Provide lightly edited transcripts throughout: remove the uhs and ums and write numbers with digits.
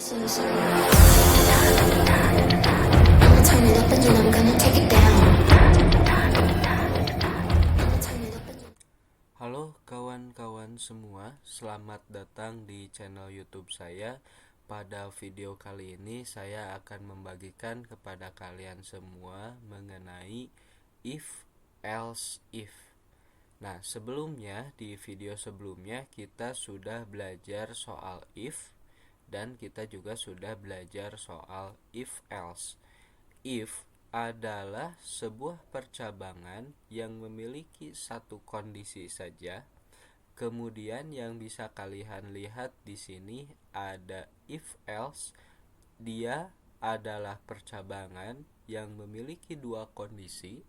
So sorry. I'ma turn it up and then I'm gonna take it down. I'ma turn it up and then... Halo kawan-kawan semua, selamat datang di channel YouTube saya. Pada video kali ini saya akan membagikan kepada kalian semua mengenai if, else, if. Nah, sebelumnya di video sebelumnya kita sudah belajar soal if dan kita juga sudah belajar soal if else. If adalah sebuah percabangan yang memiliki satu kondisi saja. Kemudian yang bisa kalian lihat di sini ada if else. Dia adalah percabangan yang memiliki dua kondisi,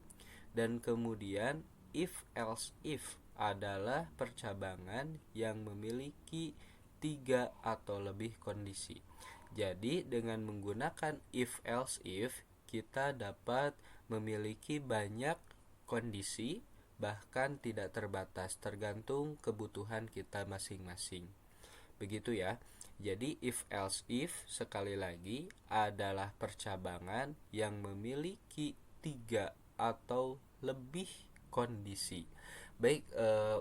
dan kemudian if else if adalah percabangan yang memiliki 3 atau lebih kondisi. Jadi dengan menggunakan if else if kita dapat memiliki banyak kondisi, bahkan tidak terbatas, tergantung kebutuhan kita masing-masing. Begitu ya. Jadi if else if sekali lagi adalah percabangan yang memiliki 3 atau lebih kondisi. Baik,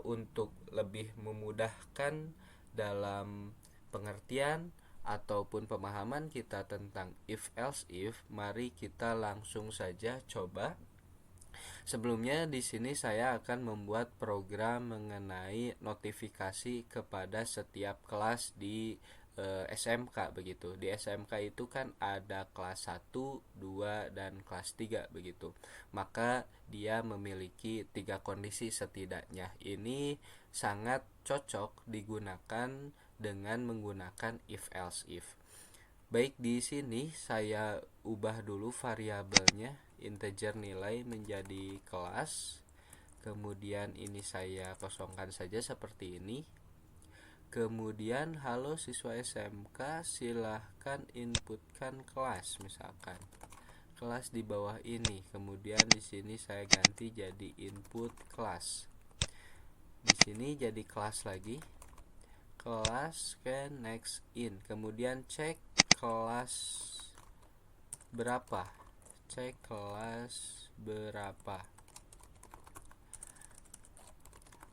untuk lebih memudahkan dalam pengertian ataupun pemahaman kita tentang if else if, mari kita langsung saja coba. Sebelumnya di sini saya akan membuat program mengenai notifikasi kepada setiap kelas di SMK begitu. Di SMK itu kan ada kelas 1, 2 dan kelas 3 begitu. Maka dia memiliki 3 kondisi setidaknya. Ini sangat cocok digunakan dengan menggunakan if else if. Baik, di sini saya ubah dulu variabelnya integer nilai menjadi kelas. Kemudian ini saya kosongkan saja seperti ini. Kemudian halo siswa SMK, silahkan inputkan kelas, misalkan kelas di bawah ini. Kemudian di sini saya ganti jadi input kelas. Di sini jadi kelas lagi. Kelas can next in. Kemudian cek kelas berapa. Cek kelas berapa.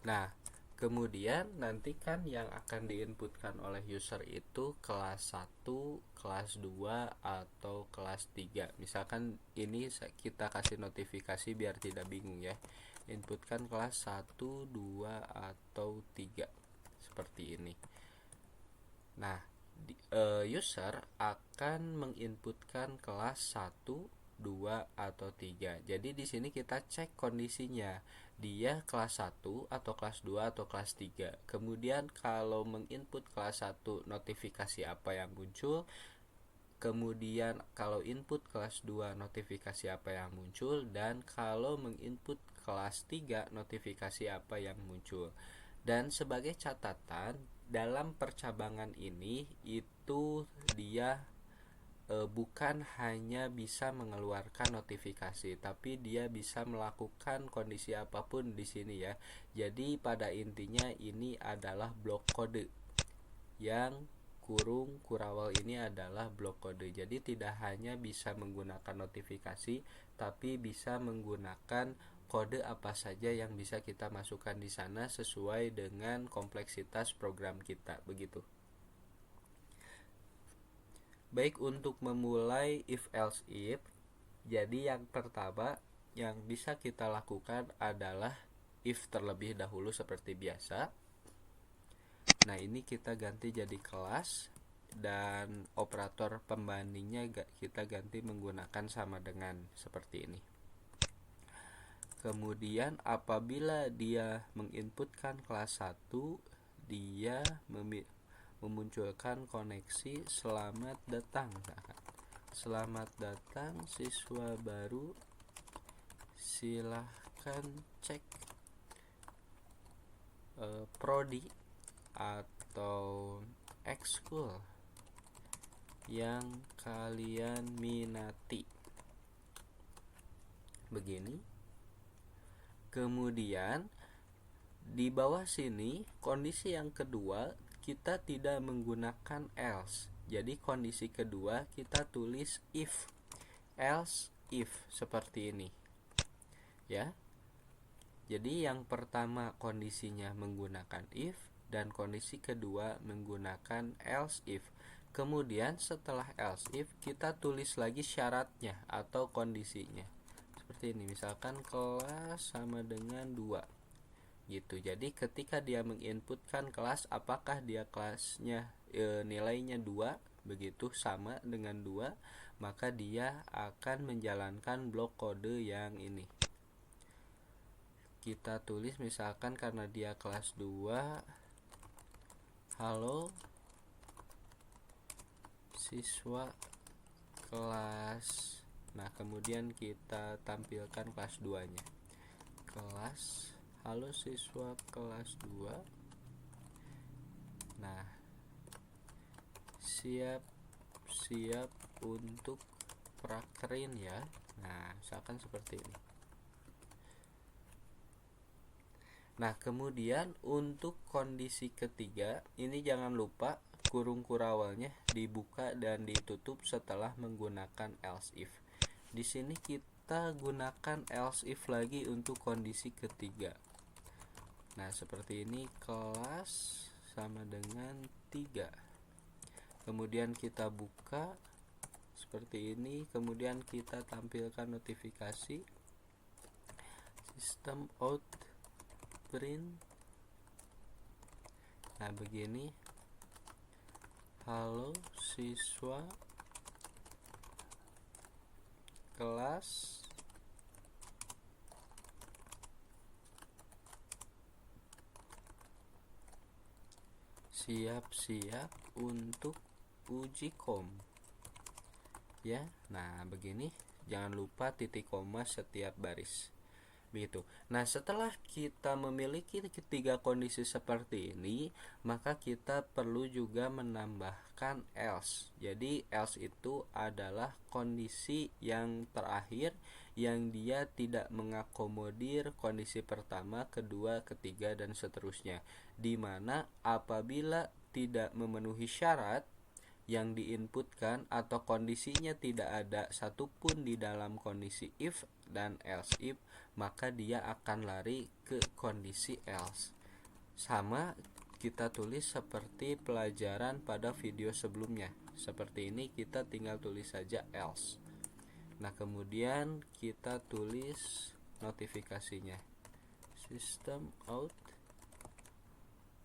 Nah, kemudian nanti kan yang akan diinputkan oleh user itu kelas 1, kelas 2, atau kelas 3. Misalkan ini kita kasih notifikasi biar tidak bingung ya. Inputkan kelas 1, 2, atau 3. Seperti ini. Nah, user akan menginputkan kelas 1, 2, atau 3. Jadi di sini kita cek kondisinya. Dia kelas 1 atau kelas 2 atau kelas 3. Kemudian kalau menginput kelas 1, notifikasi apa yang muncul. Kemudian kalau input kelas 2, notifikasi apa yang muncul. Dan kalau menginput kelas 3, notifikasi apa yang muncul. Dan sebagai catatan, dalam percabangan ini itu dia bukan hanya bisa mengeluarkan notifikasi, tapi dia bisa melakukan kondisi apapun di sini ya. Jadi pada intinya ini adalah blok kode. Yang kurung kurawal ini adalah blok kode. Jadi tidak hanya bisa menggunakan notifikasi, tapi bisa menggunakan kode apa saja yang bisa kita masukkan di sana sesuai dengan kompleksitas program kita, begitu. Baik, untuk memulai if else if, jadi yang pertama yang bisa kita lakukan adalah if terlebih dahulu seperti biasa. Nah, ini kita ganti jadi kelas, dan operator pembandingnya kita ganti menggunakan sama dengan seperti ini. Kemudian apabila dia menginputkan kelas 1, dia memunculkan koneksi selamat datang. Selamat datang siswa baru, silahkan cek prodi atau ekskul yang kalian minati. Begini. Kemudian di bawah sini kondisi yang kedua, kita tidak menggunakan else. Jadi kondisi kedua kita tulis if, else if, seperti ini ya. Jadi yang pertama kondisinya menggunakan if, dan kondisi kedua menggunakan else if. Kemudian setelah else if kita tulis lagi syaratnya atau kondisinya. Seperti ini, misalkan kelas sama dengan 2 gitu. Jadi ketika dia menginputkan kelas, apakah dia kelasnya nilainya 2, begitu sama dengan 2, maka dia akan menjalankan blok kode yang ini. Kita tulis misalkan karena dia kelas 2, halo siswa kelas. Nah, kemudian kita tampilkan kelas 2-nya. Kelas, halo siswa kelas 2. Nah, siap untuk prakerin ya. Nah, misalkan seperti ini. Nah, kemudian untuk kondisi ketiga, ini jangan lupa kurung kurawalnya dibuka dan ditutup setelah menggunakan else if. Di sini kita gunakan else if lagi untuk kondisi ketiga. Nah, seperti ini, kelas sama dengan 3. Kemudian kita buka seperti ini, kemudian kita tampilkan notifikasi system out print. Nah, begini, halo siswa kelas siap-siap untuk uji kom ya. Nah, begini, jangan lupa titik koma setiap baris begitu. Nah, setelah kita memiliki ketiga kondisi seperti ini, maka kita perlu juga menambahkan else. Jadi else itu adalah kondisi yang terakhir yang dia tidak mengakomodir kondisi pertama, kedua, ketiga, dan seterusnya, dimana apabila tidak memenuhi syarat yang diinputkan atau kondisinya tidak ada satupun di dalam kondisi if dan else if, maka dia akan lari ke kondisi else. Sama kita tulis seperti pelajaran pada video sebelumnya. Seperti ini, kita tinggal tulis saja else. Nah, kemudian kita tulis notifikasinya system out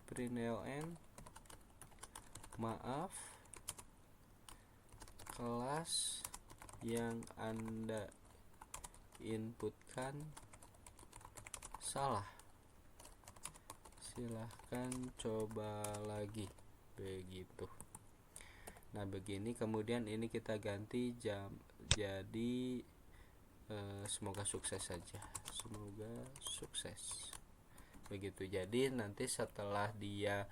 println maaf, kelas yang Anda inputkan salah, silahkan coba lagi, begitu. Nah, begini, kemudian ini kita ganti jam jadi semoga sukses saja, semoga sukses, begitu. Jadi nanti setelah dia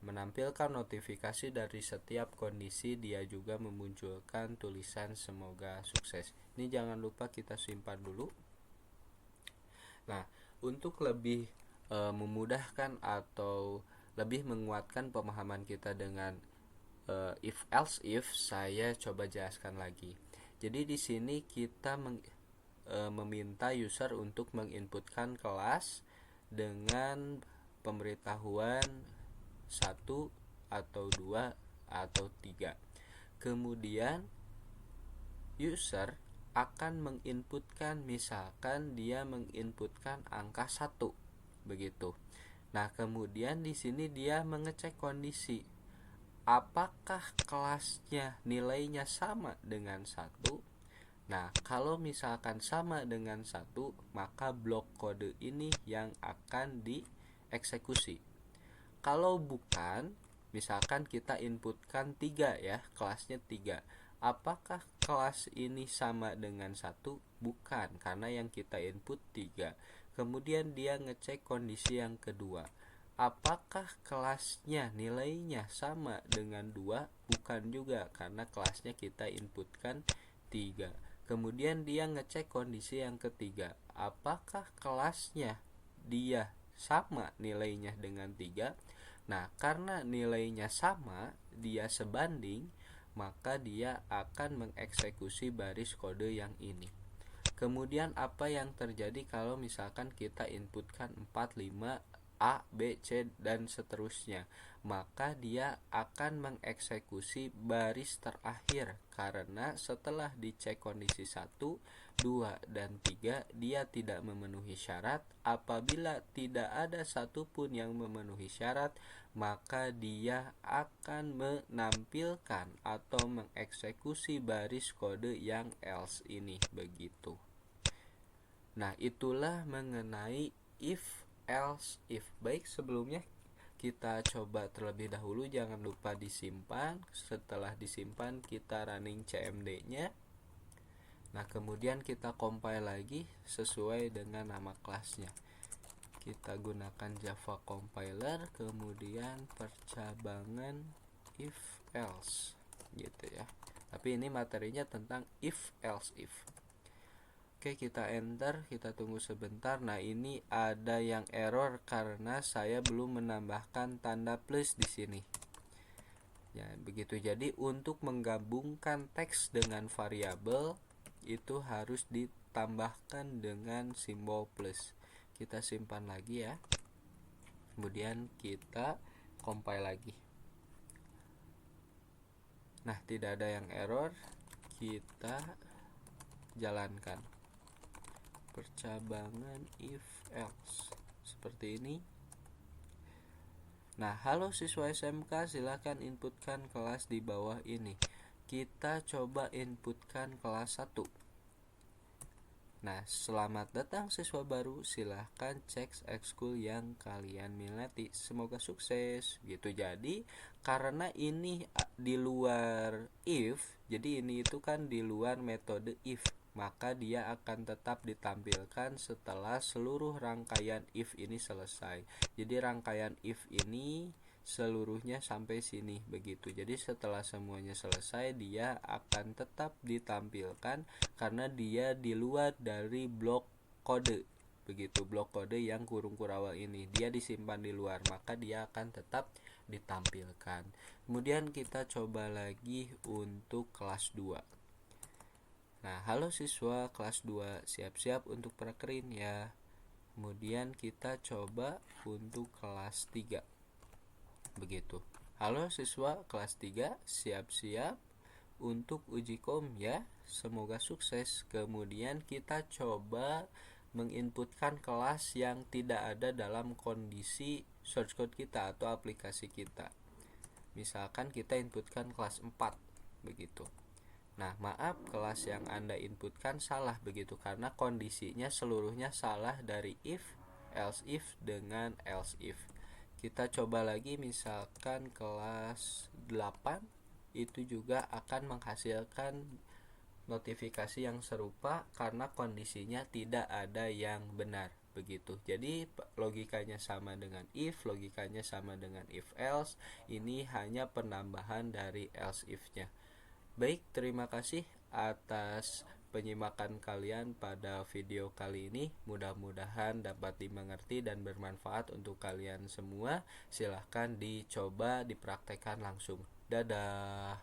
menampilkan notifikasi dari setiap kondisi, dia juga memunculkan tulisan semoga sukses. Ini jangan lupa kita simpan dulu. Nah, untuk lebih memudahkan atau lebih menguatkan pemahaman kita dengan if else if, saya coba jelaskan lagi. Jadi di sini kita meminta user untuk menginputkan kelas dengan pemberitahuan 1 atau 2 atau 3. Kemudian user akan menginputkan, misalkan dia menginputkan angka 1, begitu. Nah, kemudian di sini dia mengecek kondisi, apakah kelasnya nilainya sama dengan 1. Nah, kalau misalkan sama dengan 1, maka blok kode ini yang akan dieksekusi. Kalau bukan, misalkan kita inputkan 3 ya, kelasnya 3. Apakah kelas ini sama dengan 1? Bukan, karena yang kita input 3. Kemudian dia ngecek kondisi yang kedua. Apakah kelasnya nilainya sama dengan 2? Bukan juga, karena kelasnya kita inputkan 3. Kemudian dia ngecek kondisi yang ketiga. Apakah kelasnya dia sama nilainya dengan 3? Nah, karena nilainya sama, dia sebanding, maka dia akan mengeksekusi baris kode yang ini. Kemudian apa yang terjadi kalau misalkan kita inputkan 4, 5, A, B, C, dan seterusnya? Maka dia akan mengeksekusi baris terakhir, karena setelah dicek kondisi 1, 2, dan 3 dia tidak memenuhi syarat. Apabila tidak ada satupun yang memenuhi syarat, maka dia akan menampilkan atau mengeksekusi baris kode yang else ini, begitu. Nah, itulah mengenai if, else, if. Baik, sebelumnya kita coba terlebih dahulu, jangan lupa disimpan. Setelah disimpan, kita running CMD-nya. Nah, kemudian kita compile lagi sesuai dengan nama kelasnya. Kita gunakan Java compiler, kemudian percabangan if, else, gitu ya. Tapi ini materinya tentang if, else, if. Oke, kita enter, kita tunggu sebentar. Nah, ini ada yang error karena saya belum menambahkan tanda plus di sini. Ya, begitu. Jadi untuk menggabungkan teks dengan variabel itu harus ditambahkan dengan simbol plus. Kita simpan lagi ya. Kemudian kita compile lagi. Nah, tidak ada yang error. Kita jalankan percabangan if, else, seperti ini. Nah, halo siswa SMK, silakan inputkan kelas di bawah ini. Kita coba inputkan kelas 1. Nah, selamat datang siswa baru, silahkan cek ekskul yang kalian minati, semoga sukses, gitu. Jadi karena ini di luar if, jadi ini itu kan di luar metode if, maka dia akan tetap ditampilkan setelah seluruh rangkaian if ini selesai. Jadi rangkaian if ini seluruhnya sampai sini, begitu. Jadi setelah semuanya selesai, dia akan tetap ditampilkan karena dia di luar dari blok kode, begitu. Blok kode yang kurung kurawal ini dia disimpan di luar, maka dia akan tetap ditampilkan. Kemudian kita coba lagi untuk kelas 2. Nah, halo siswa kelas 2, siap-siap untuk prakerin ya. Kemudian kita coba untuk kelas 3. Begitu. Halo siswa kelas 3, siap-siap untuk uji kom ya. Semoga sukses. Kemudian kita coba menginputkan kelas yang tidak ada dalam kondisi source code kita atau aplikasi kita. Misalkan kita inputkan kelas 4, begitu. Nah, maaf, kelas yang Anda inputkan salah, begitu, karena kondisinya seluruhnya salah dari if, else if dengan else if. Kita coba lagi, misalkan kelas 8 itu juga akan menghasilkan notifikasi yang serupa karena kondisinya tidak ada yang benar, begitu. Jadi logikanya sama dengan if, logikanya sama dengan if else. Ini hanya penambahan dari else if-nya. Baik, terima kasih atas penyimakan kalian pada video kali ini. Mudah-mudahan dapat dimengerti dan bermanfaat untuk kalian semua. Silahkan dicoba dipraktekkan langsung. Dadah.